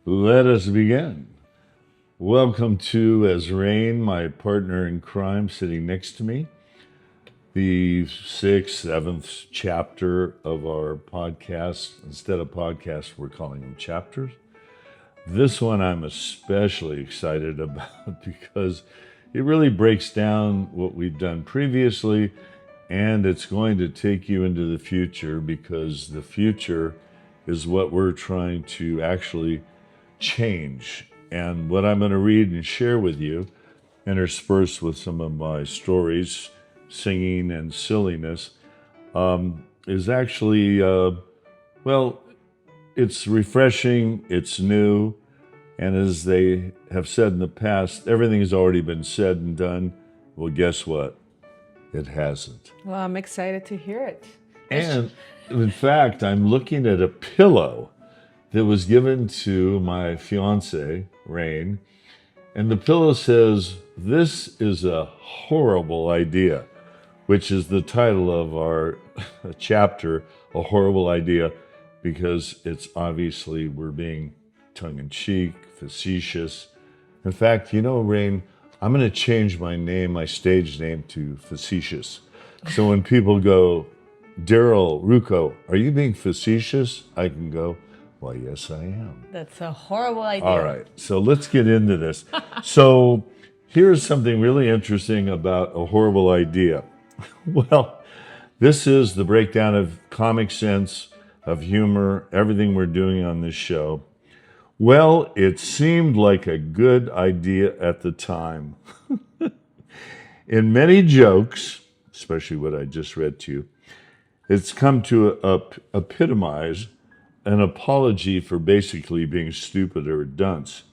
Let us begin. Welcome to As Rain, my partner in crime, sitting next to me. The sixth, seventh chapter of our podcast. Instead of podcasts, we're calling them chapters. This one I'm especially excited about because it really breaks down what we've done previously, and it's going to take you into the future because the future is what we're trying to actually change. And what I'm going to read and share with you, interspersed with some of my stories, singing and silliness, is actually, well, it's refreshing, it's new, and as they have said in the past, everything has already been said and done. Well, guess what? It hasn't. Well, I'm excited to hear it. And in fact, I'm looking at a pillow that was given to my fiance, Rain, and the pillow says, "This is a horrible idea," which is the title of our chapter, A Horrible Idea, because it's obviously we're being tongue-in-cheek, facetious. In fact, Rain, I'm going to change my name, my stage name, to Facetious. So when people go, "Daryl Rucco, are you being facetious?" I can go, "Well, yes, I am." That's a horrible idea. All right, so let's get into this. So here's something really interesting about A Horrible Idea. Well, this is the breakdown of comic sense, of humor, everything we're doing on this show. Well, it seemed like a good idea at the time. In many jokes, especially what I just read to you, it's come to epitomize an apology for basically being stupid or a dunce.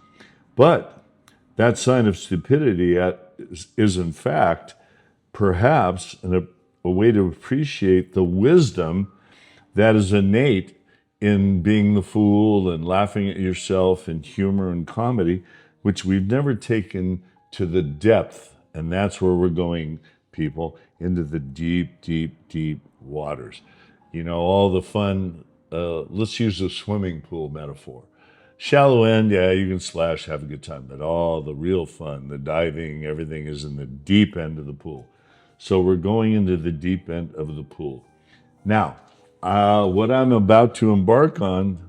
But that sign of stupidity is in fact perhaps a way to appreciate the wisdom that is innate in being the fool and laughing at yourself and humor and comedy, which we've never taken to the depth. And that's where we're going, people, into the deep, deep, deep waters. All the fun, let's use a swimming pool metaphor. Shallow end, yeah, you can splash, have a good time, but all the real fun, the diving, everything is in the deep end of the pool. So we're going into the deep end of the pool. Now, what I'm about to embark on,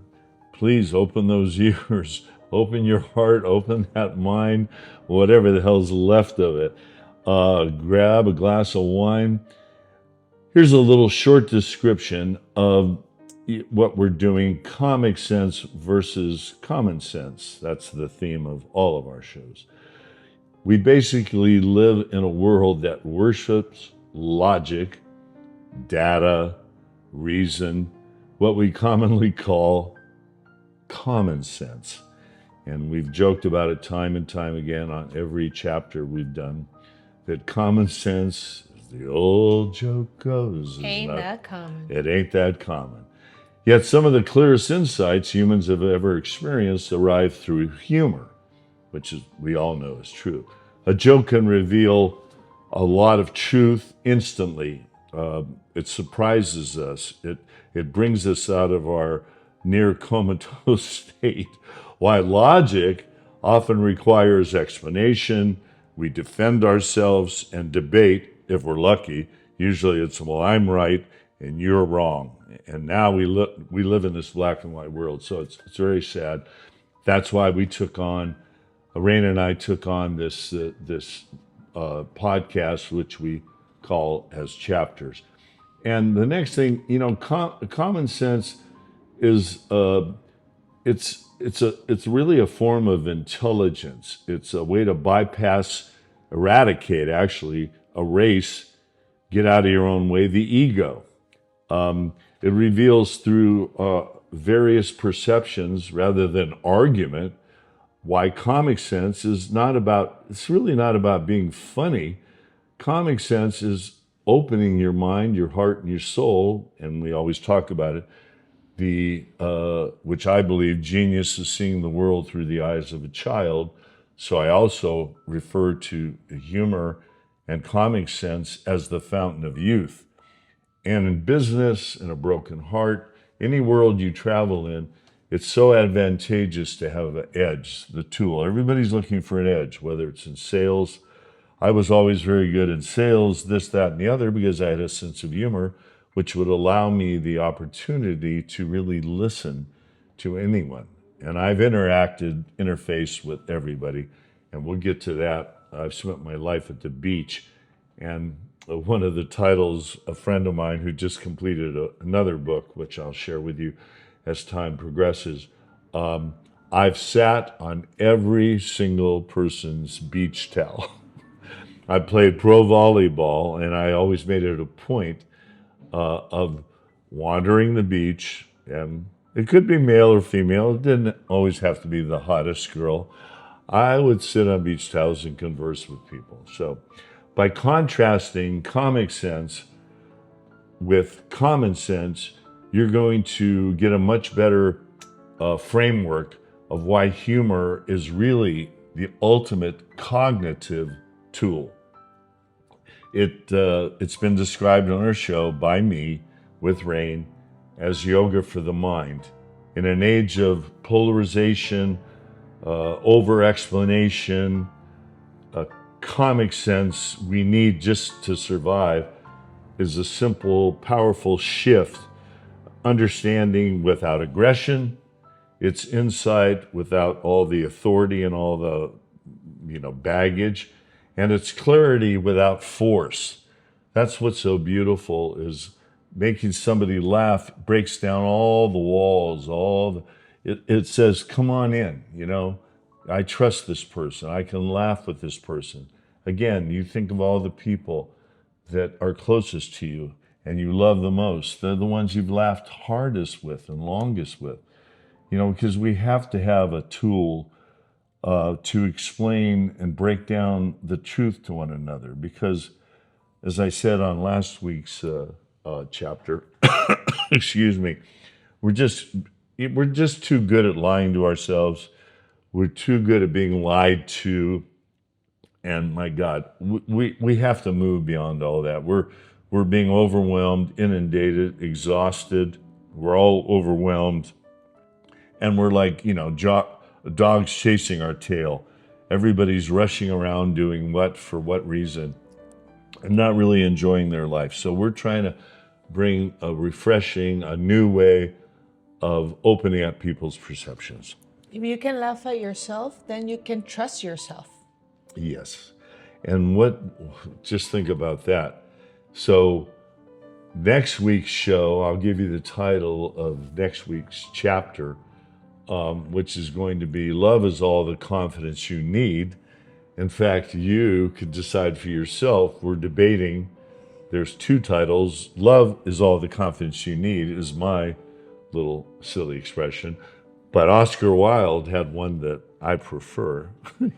please open those ears, open your heart, open that mind, whatever the hell's left of it. Grab a glass of wine. Here's a little short description of what we're doing, comic sense versus common sense. That's the theme of all of our shows. We basically live in a world that worships logic, data, reason, what we commonly call common sense. And we've joked about it time and time again on every chapter we've done, that common sense, as the old joke goes, Ain't that common. It ain't that common. Yet some of the clearest insights humans have ever experienced arrive through humor, which is, we all know is true. A joke can reveal a lot of truth instantly. It surprises us. It brings us out of our near comatose state. While logic often requires explanation, we defend ourselves and debate if we're lucky. Usually it's, well, I'm right and you're wrong. And now we live in this black and white world. So it's very sad. That's why we took on, Raina and I took on this podcast, which we call as chapters. And the next thing, common sense is it's really a form of intelligence. It's a way to bypass, eradicate, actually, erase, get out of your own way, the ego. It reveals through various perceptions rather than argument why comic sense is it's really not about being funny. Comic sense is opening your mind, your heart, and your soul, and we always talk about it, which I believe genius is seeing the world through the eyes of a child. So I also refer to humor and comic sense as the fountain of youth. And in business, in a broken heart, any world you travel in, it's so advantageous to have an edge, the tool. Everybody's looking for an edge, whether it's in sales. I was always very good in sales, this, that, and the other, because I had a sense of humor, which would allow me the opportunity to really listen to anyone. And I've interfaced with everybody, and we'll get to that. I've spent my life at the beach, and one of the titles, a friend of mine who just completed another book, which I'll share with you as time progresses, I've sat on every single person's beach towel. I played pro volleyball, and I always made it a point of wandering the beach, and it could be male or female. It didn't always have to be the hottest girl. I would sit on beach towels and converse with people. So by contrasting comic sense with common sense, you're going to get a much better framework of why humor is really the ultimate cognitive tool. It's been described on our show by me with Rain as yoga for the mind. In an age of polarization, over-explanation, comic sense we need just to survive is a simple, powerful shift, understanding without aggression, it's insight without all the authority and all the baggage, and it's clarity without force. That's what's so beautiful, is making somebody laugh breaks down all the walls, it says, come on in, I trust this person, I can laugh with this person. Again, you think of all the people that are closest to you and you love the most. They're the ones you've laughed hardest with and longest with. Because we have to have a tool to explain and break down the truth to one another. Because, as I said on last week's chapter, excuse me, we're just too good at lying to ourselves. We're too good at being lied to. And my God, we have to move beyond all that. We're being overwhelmed, inundated, exhausted. We're all overwhelmed. And we're like, dogs chasing our tail. Everybody's rushing around doing what for what reason and not really enjoying their life. So we're trying to bring a refreshing, a new way of opening up people's perceptions. If you can laugh at yourself, then you can trust yourself. Yes. And just think about that. So next week's show, I'll give you the title of next week's chapter, which is going to be Love is All the Confidence You Need. In fact, you could decide for yourself. We're debating. There's two titles. Love is All the Confidence You Need is my little silly expression. But Oscar Wilde had one that I prefer.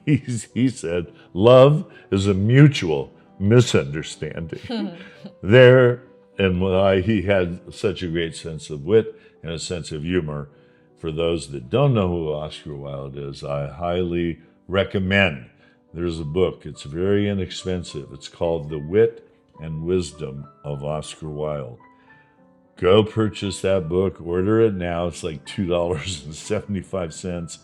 He said, love is a mutual misunderstanding. And why he had such a great sense of wit and a sense of humor. For those that don't know who Oscar Wilde is, I highly recommend. There's a book. It's very inexpensive. It's called The Wit and Wisdom of Oscar Wilde. Go purchase that book. Order it now. It's like $2.75.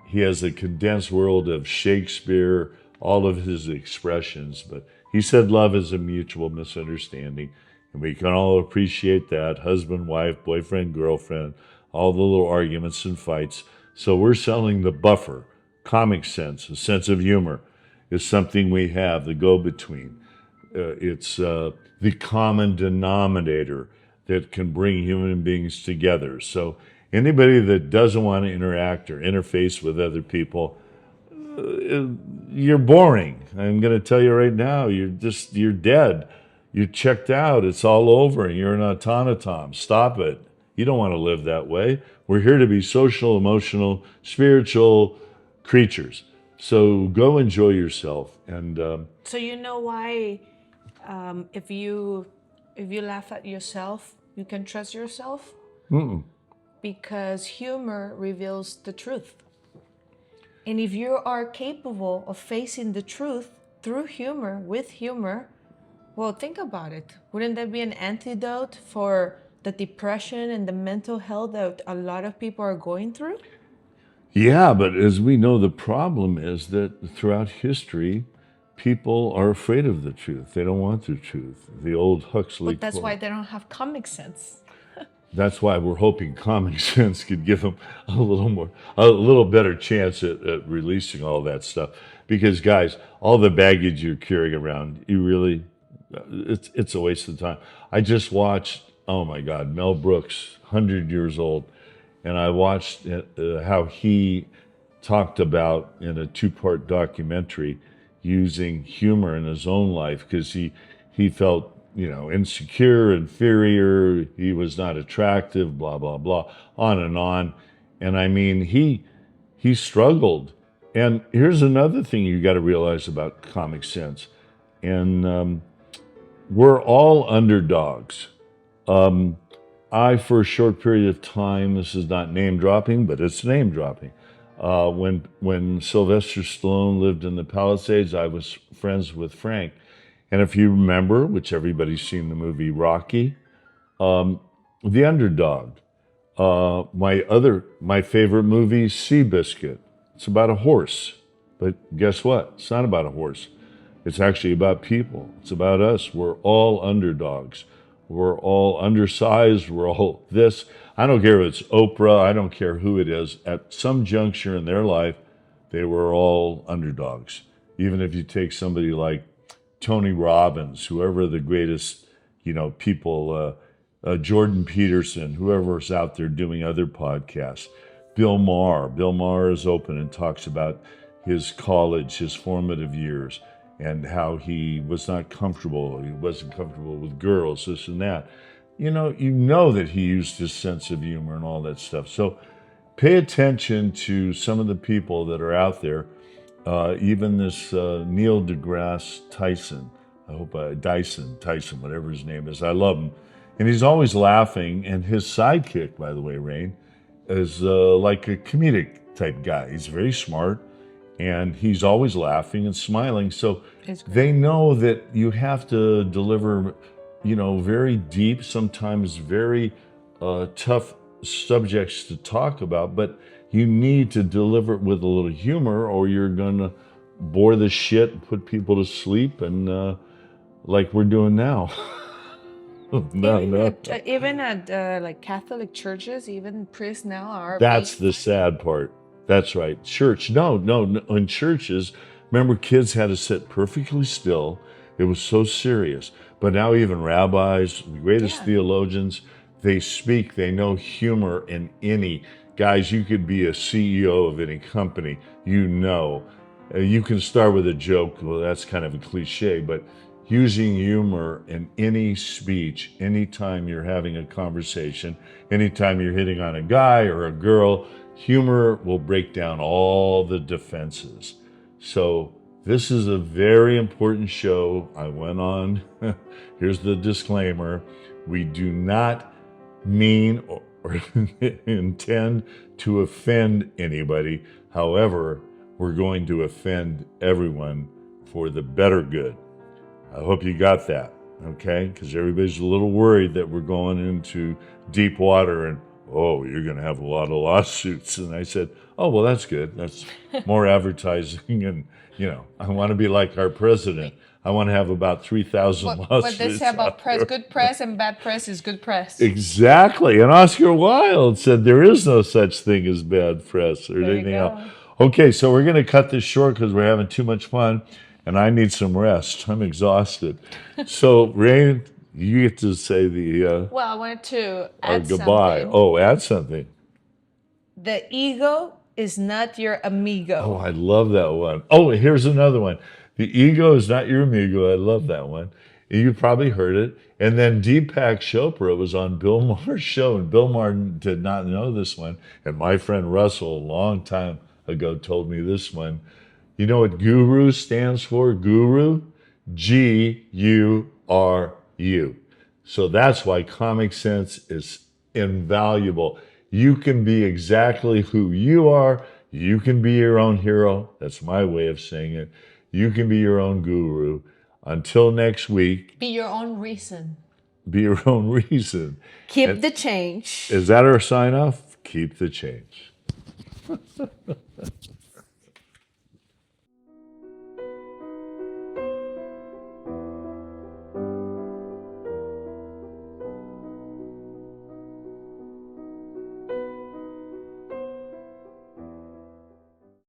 He has a condensed world of Shakespeare, all of his expressions. But he said love is a mutual misunderstanding. And we can all appreciate that. Husband, wife, boyfriend, girlfriend, all the little arguments and fights. So we're selling the buffer. Comic sense, a sense of humor is something we have, the go-between. It's the common denominator that can bring human beings together. So anybody that doesn't want to interact or interface with other people, you're boring. I'm going to tell you right now, you're dead. You're checked out. It's all over. You're an automaton. Stop it. You don't want to live that way. We're here to be social, emotional, spiritual creatures. So go enjoy yourself. And so you know why if you laugh at yourself, you can trust yourself? Because humor reveals the truth. And if you are capable of facing the truth through humor, with humor, well, think about it. Wouldn't that be an antidote for the depression and the mental health that a lot of people are going through? Yeah, but as we know, the problem is that throughout history, people are afraid of the truth. They don't want the truth. The old Huxley But that's quote. why they don't have comic sense. That's why we're hoping common sense could give them a little better chance at releasing all that stuff. Because guys, all the baggage you're carrying around, it's a waste of time. I just watched, oh my God, Mel Brooks, 100 years old, and I watched how he talked about in a two-part documentary using humor in his own life because he felt insecure, inferior, he was not attractive, blah blah blah, on and on. And I mean, he struggled. And here's another thing you got to realize about Comic Sense, and we're all underdogs. For a short period of time, this is not name dropping, but it's name dropping. When Sylvester Stallone lived in the Palisades, I was friends with Frank. And if you remember, which everybody's seen the movie Rocky, The Underdog. My favorite movie, Seabiscuit. It's about a horse. But guess what? It's not about a horse. It's actually about people. It's about us. We're all underdogs. We're all undersized. We're all this. I don't care if it's Oprah. I don't care who it is. At some juncture in their life, they were all underdogs. Even if you take somebody like Tony Robbins, whoever the greatest, people, Jordan Peterson, whoever's out there doing other podcasts, Bill Maher. Bill Maher is open and talks about his college, his formative years, and how he was not comfortable. He wasn't comfortable with girls, this and that. You know that he used his sense of humor and all that stuff. So pay attention to some of the people that are out there. Even this Neil deGrasse Tyson, Tyson, whatever his name is. I love him. And he's always laughing. And his sidekick, by the way, Rain, is like a comedic type guy. He's very smart and he's always laughing and smiling. So they know that you have to deliver, very deep, sometimes very tough subjects to talk about, but you need to deliver it with a little humor or you're going to bore the shit and put people to sleep and like we're doing now. Even at like Catholic churches, even priests now are. That's the sad part. That's right. Church. No. In churches, remember kids had to sit perfectly still. It was so serious. But now even rabbis, the greatest theologians, they speak, they know humor in any. Guys, you could be a CEO of any company, You can start with a joke. Well, that's kind of a cliche, but using humor in any speech, anytime you're having a conversation, anytime you're hitting on a guy or a girl, humor will break down all the defenses. So this is a very important show. I went on, here's the disclaimer. We do not mean or intend to offend anybody. However, we're going to offend everyone for the better good. I hope you got that, okay? Because everybody's a little worried that we're going into deep water and, you're going to have a lot of lawsuits. And I said, oh, well, that's good. That's more advertising. And, I want to be like our president. I want to have about 3,000 lawsuits. What they say about press, good press and bad press is good press. Exactly. And Oscar Wilde said there is no such thing as bad press or anything else. Okay, so we're going to cut this short because we're having too much fun. And I need some rest. I'm exhausted. So, Rain, you get to say the well, I wanted to add goodbye. something. Oh, add something. The ego is not your amigo. Oh, I love that one. Oh, here's another one. The ego is not your amigo. I love that one. You probably heard it. And then Deepak Chopra was on Bill Maher's show, and Bill Maher did not know this one. And my friend Russell, a long time ago, told me this one. You know what guru stands for? Guru? Guru. So that's why Comic Sense is invaluable. You can be exactly who you are. You can be your own hero. That's my way of saying it. You can be your own guru. Until next week. Be your own reason. be your own reason. Keep the change. Is that our sign off? Keep the change.